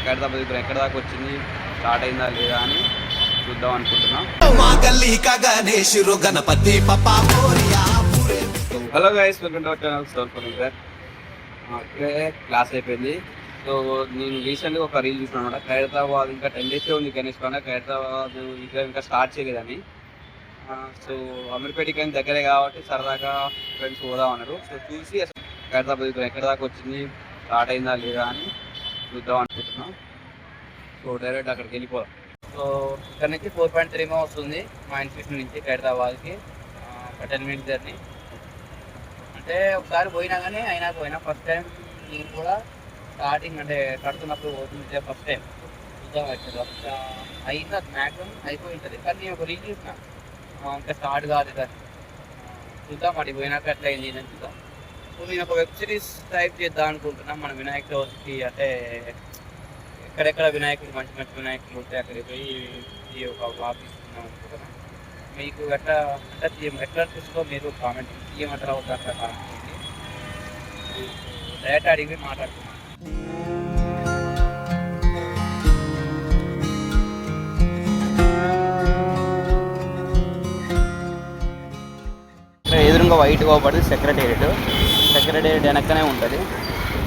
ఖైరతాబాద్ విగ్రహం ఎక్కడ దాకా వచ్చింది, స్టార్ట్ అయిందా లేదా అని చూద్దాం అనుకుంటున్నాం. Hello guys, welcome to our channel soul for sir. అక్కడే క్లాస్ అయిపోయింది. సో నేను రీసెంట్గా ఒక రీల్ చూసాను అనమాట. ఖైరతాబాద్ ఇంకా 10 days ఉంది గణేష్ పండుగ, ఖైరతాబాద్ విగ్రహం ఇంకా స్టార్ట్ చేయలేదని. సో అమీర్పేటకి దగ్గరే కాబట్టి సరదాగా ఫ్రెండ్స్ పోదాం అన్నారు. సో చూసి అసలు ఖైరతాబాద్ విగ్రహం ఎక్కడ దాకా వచ్చింది, స్టార్ట్ అయిందా లేదా అని చూద్దాం అనుకుంటున్నాం. సో డైరెక్ట్ అక్కడికి వెళ్ళిపోదాం. సో ఇక్కడ నుంచి 4.3 వస్తుంది మా ఇన్స్టిట్యూషన్ నుంచి ఖైరతాబాద్కి, 10 minutes జర్నీ. అంటే ఒకసారి పోయినా కానీ అయినా పోయినా ఫస్ట్ టైం నేను కూడా స్టార్టింగ్ అంటే కడుతున్నప్పుడు పోతుంది ఫస్ట్ టైం. చూద్దాం అవుతుంది అయింది, మ్యాక్సిమం అయిపోయి ఉంటుంది. కానీ నేను ఒక రీల్ చూసిన ఇంకా స్టార్ట్ కాదు కదా, చూద్దాం అటు పోయినాక ఎట్లా అయింది అని చూద్దాం. సో నేను ఒక వెబ్ సిరీస్ టైప్ చేద్దాం అనుకుంటున్నాం. మన వినాయక చవితికి అంటే ఎక్కడెక్కడ వినాయకుడు మంచి మంచి వినాయకులు ఉంటాయి అక్కడికి పోయి ఈ ఒక బ్లాగ్ తీసుకుందాం అనుకుంటున్నాం. మీకు ఎట్లా అంటే ఎట్లా అనిపిస్తుందో మీరు కామెంట్ ఏమంటారు అవుతారు కామెంట్ డైరెక్ట్ అడిగి మాట్లాడుతున్నాం. ఎదురుగా వైట్ పోబడి సెక్రటేరియట్ వెనక్కనే ఉంటుంది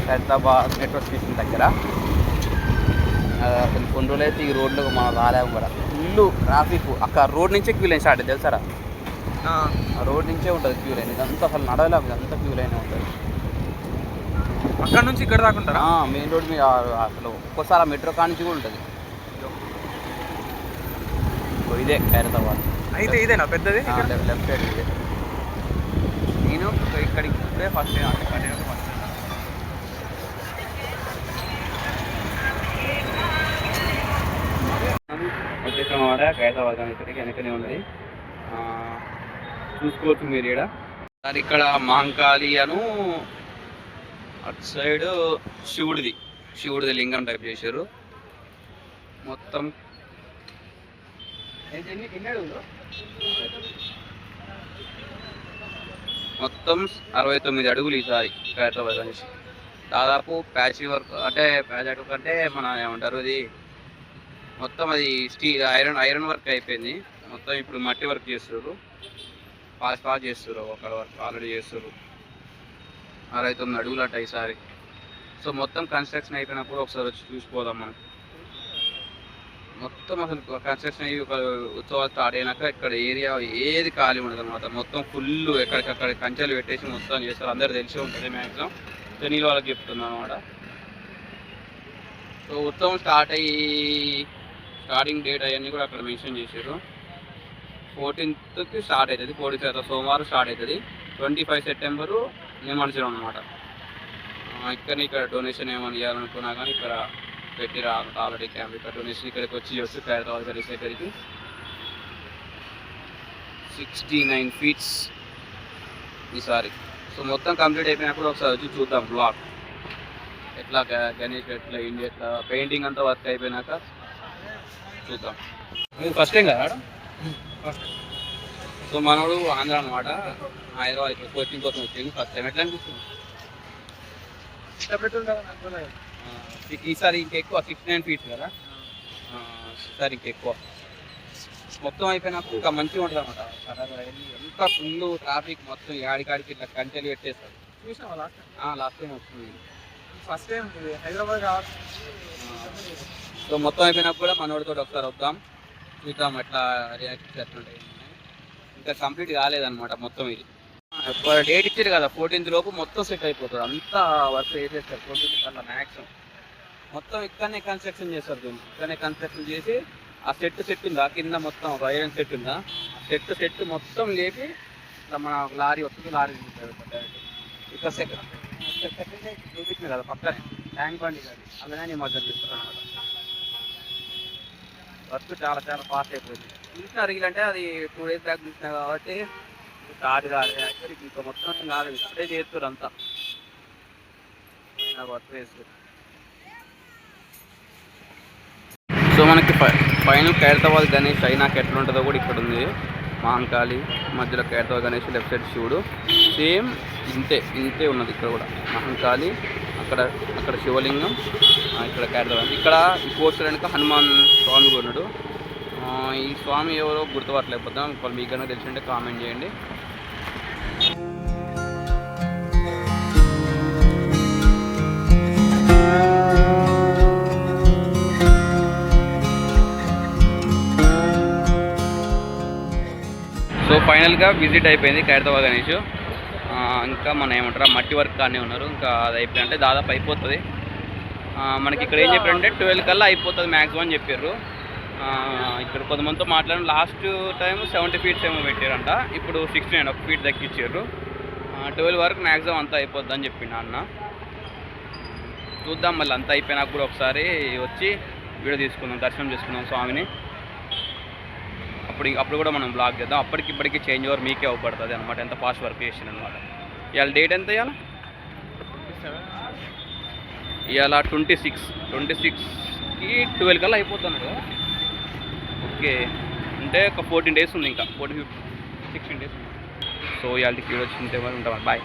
ఖైరతాబాద్ మెట్రో స్టేషన్ దగ్గర. అసలు కొన్ని రోజులు అయితే ఈ రోడ్లో మనం రాలేము కూడా, ఫుల్ ట్రాఫిక్. అక్కడ రోడ్ నుంచే క్యూ లైన్ స్టార్ట్ అవుతుంది తెలుసారా, ఆ రోడ్ నుంచే ఉంటుంది క్యూ లైన్. ఇదంతా అసలు నడవలేము, ఇదంతా క్యూ లైన్ ఉంటుంది. అక్కడ నుంచి ఇక్కడ దాకుంటారా? మెయిన్ రోడ్ మీద అసలు ఒక్కోసారి మెట్రో కాడ నుంచి కూడా ఉంటుంది. ఇదే ఖైరతాబాద్ అయితే ఇదేనా పెద్దది? లెఫ్ట్ సైడ్ ఇదే. నేను ఇక్కడికి ఇప్పుడే ఫస్ట్ టైం ఫస్ట్ వచ్చేసాం అన్నమాట. ఖైరతాబాద్ ఇక్కడికి వెనకనే ఉన్నది, చూసుకోవచ్చు మీరు. ఇక్కడ మహంకాళి అను అటు సైడ్ శివుడిది లింగం టైప్ చేశారు. మొత్తం మొత్తం 69 అడుగులు ఈసారి ఖైరతాబాద్ నుంచి. దాదాపు ప్యాచ్ వర్క్ అంటే మన ఏమంటారు అది మొత్తం అది స్టీల్ ఐరన్ వర్క్ అయిపోయింది. మొత్తం ఇప్పుడు మట్టి వర్క్ చేస్తారు, ఫాస్ట్ చేస్తారు. ఒక వర్క్ ఆల్రెడీ చేస్తారు. 69 అడుగులు అట్ట ఈసారి. సో మొత్తం కన్స్ట్రక్షన్ అయిపోయినప్పుడు ఒకసారి వచ్చి చూసిపోదాం మనం. మొత్తం అసలు కన్స్ట్రక్షన్ అయ్యి ఒక ఉత్సవాలు స్టార్ట్ అయినాక ఇక్కడ ఏరియా ఏది ఖాళీ ఉండదు అనమాట. మొత్తం ఫుల్ ఎక్కడికక్కడ కంచెలు పెట్టేసి మొత్తం చేస్తారు. అందరు తెలిసి ఉంటుంది మ్యాక్సిమం, తెలీని వాళ్ళకి చెప్తున్నాను అనమాట. సో ఉత్సవం స్టార్టింగ్ డేట్ అవన్నీ కూడా అక్కడ మెన్షన్ చేశారు. 14th స్టార్ట్ అవుతుంది, 14th సోమవారం స్టార్ట్ అవుతుంది. 25 సెప్టెంబరు నిమజ్జనం అనమాట. ఇక్కడ డొనేషన్ ఏమైనా ఇవ్వాలనుకున్నా కానీ ఇక్కడ పెట్టిరా ఆల్రెడీ క్యాంప్. ఇక్కడ డొనేషన్ ఇక్కడికి వచ్చి వస్తూ ఖైరతాబాద్ గణేష్ దగ్గరికి 69 feet ఈసారి. సో మొత్తం కంప్లీట్ అయిపోయినప్పుడు ఒకసారి వచ్చి చూద్దాం బ్లాగ్ ఎట్లా గణేష్ ఎట్లా ఇండియా ఎట్లా పెయింటింగ్ అంతా వర్క్ అయిపోయినాక చూద్దాం. మీరు ఫస్ట్ టైం కదా ఫస్ట్. సో మనోడు ఆంధ్ర అనమాట, హైదరాబాద్ కోచింగ్ కోసం వచ్చింది ఫస్ట్ టైం. ఎట్లా అనిపిస్తుంది? ఈసారి ఇంకెక్కువ 69 feet కదా, ఈసారి ఇంకెక్కువ. మొత్తం అయిపోయినప్పుడు ఇంకా మంచిగా ఉంటుంది అనమాట. ఎంత ఫుల్ ట్రాఫిక్, మొత్తం యాడికాడికి ఇట్లా కంచెలు పెట్టేస్తారు. లాస్ట్ టైం వస్తుంది, ఫస్ట్ టైం హైదరాబాద్ కావచ్చు. సో మొత్తం అయిపోయినప్పుడు కూడా మనోడితో ఒకసారి వద్దాం, చూద్దాం ఎట్లా రియాక్ట్ ఎట్లుంటాయి. ఇంకా కంప్లీట్ కాలేదన్నమాట మొత్తం. ఇది డేట్ ఇచ్చారు కదా 14th లోపు మొత్తం సెట్ అయిపోతుంది. అంతా వర్క్ వేసేస్తారు 14th కల్లా మ్యాక్సిమం. మొత్తం ఇక్కడనే కన్స్ట్రక్షన్ చేస్తారు. దీన్ని ఇక్కడనే కన్స్ట్రక్షన్ చేసి ఆ సెట్ ఉందా కింద, మొత్తం ఐరన్ సెట్ ఉందా, ఆ సెట్ మొత్తం లేపి మన లారీ వస్తుంది, లారీ ఇక్కడ సెకండ్ చూపించింది కదా పక్కనే ట్యాంక్ బండి అది, అలానే నిమజ్జనం చేస్తారు అనమాట. వర్క్ చాలా ఫాస్ట్ అయిపోయింది. చూసిన రీల్ అంటే అది 2 days బ్యాక్ చూసినా కాబట్టి స్టార్ట్ కాదు. యాక్చువల్లీ ఇంకా మొత్తం కాదు, ఇప్పుడే చేస్తారు అంతా వర్క్ చేస్తారు. సో మనకి ఫైనల్ ఖైరతాబాద్ గణేష్ అయినాక ఎట్లా ఉంటుందో కూడా ఇక్కడ ఉంది. మహంకాళి మధ్యలో ఖైరతాబాద్ గణేష్, లెఫ్ట్ సైడ్ శివుడు. సేమ్ ఇంతే ఉన్నది ఇక్కడ కూడా. మహంకాళి అక్కడ శివలింగం, ఇక్కడ ఖైరతాబాద్. ఇక్కడ ఈ పోస్టర్ వెనుక హనుమాన్ స్వామి కూడా ఉన్నాడు. ఈ స్వామి ఎవరో గుర్తుపట్టలేకపోతాం. ఇప్పుడు మీకు కనుక తెలిసింటే కామెంట్ చేయండి. సో ఫైనల్గా విజిట్ అయిపోయింది ఖైరతాబాద్ గణేష్. ఇంకా మన ఏమంటారు మట్టి వర్క్ కానీ ఉన్నారు. ఇంకా అది అయిపోయి అంటే దాదాపు అయిపోతుంది. మనకి ఇక్కడ ఏం చెప్పారంటే 12 కల్లా అయిపోతుంది మ్యాక్సిమం అని చెప్పారు. ఇక్కడ కొంతమందితో మాట్లాడిన లాస్ట్ టైం 70 ఫీట్స్ ఏమో పెట్టారంట, ఇప్పుడు 69 1 ఫీట్ దక్కిచ్చారు. 12 వరకు మ్యాక్సిమం అంతా అయిపోద్ది అని చెప్పిండు అన్న. చూద్దాం మళ్ళీ అంతా అయిపోయినాక కూడా ఒకసారి వచ్చి వీడియో తీసుకుందాం, దర్శనం చేసుకుందాం స్వామిని. అప్పుడు కూడా మనం బ్లాగ్ చేద్దాం. ఇప్పటికి చేంజ్ ఓవర్ మీకే అవపడుతుంది అనమాట, ఎంత ఫాస్ట్ వర్క్ చేసిన అనమాట. ఇవాళ డేట్ ఎంత ఇవాళ 26కి 12 కల్లా అయిపోతున్నాడు కదా. ఓకే, అంటే ఒక 14 డేస్ ఉంది, ఇంకా 16 డేస్ ఉంది. సో ఇవాళకి వీడియో వచ్చింటే మరి ఉంటాం. బాయ్.